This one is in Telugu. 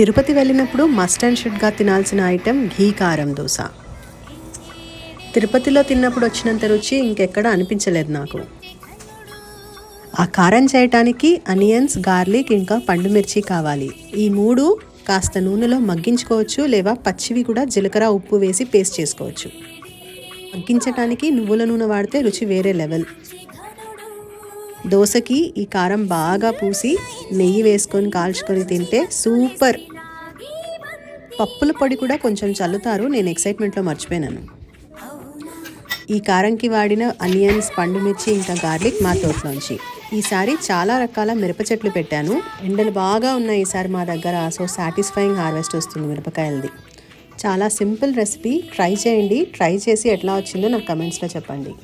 తిరుపతి వెళ్ళినప్పుడు మస్ట్ అండ్ షుడ్గా తినాల్సిన ఐటెం ఘీ కారం దోశ. తిరుపతిలో తిన్నప్పుడు వచ్చినంత రుచి ఇంకెక్కడ అనిపించలేదు నాకు. ఆ కారం చేయటానికి అనియన్స్, గార్లిక్ ఇంకా పండుమిర్చి కావాలి. ఈ మూడు కాస్త నూనెలో మగ్గించుకోవచ్చు, లేదా పచ్చివి కూడా జీలకర్ర ఉప్పు వేసి పేస్ట్ చేసుకోవచ్చు. మగ్గించటానికి నువ్వుల నూనె వాడితే రుచి వేరే లెవెల్. దోశకి ఈ కారం బాగా పూసి నెయ్యి వేసుకొని కాల్చుకొని తింటే సూపర్. పప్పుల పొడి కూడా కొంచెం చల్లుతారు, నేను ఎక్సైట్మెంట్లో మర్చిపోయాను. ఈ కారంకి వాడిన అనియన్స్, పండుమిర్చి ఇంకా గార్లిక్ మా తోటలోంచి. ఈసారి చాలా రకాల మిరప చెట్లు పెట్టాను. ఎండలు బాగా ఉన్నాయి ఈసారి మా దగ్గర, సో సాటిస్ఫైయింగ్ హార్వెస్ట్ వస్తుంది మిరపకాయలది. చాలా సింపుల్ రెసిపీ, ట్రై చేయండి. ట్రై చేసి ఎట్లా వచ్చిందో నాకు కమెంట్స్లో చెప్పండి.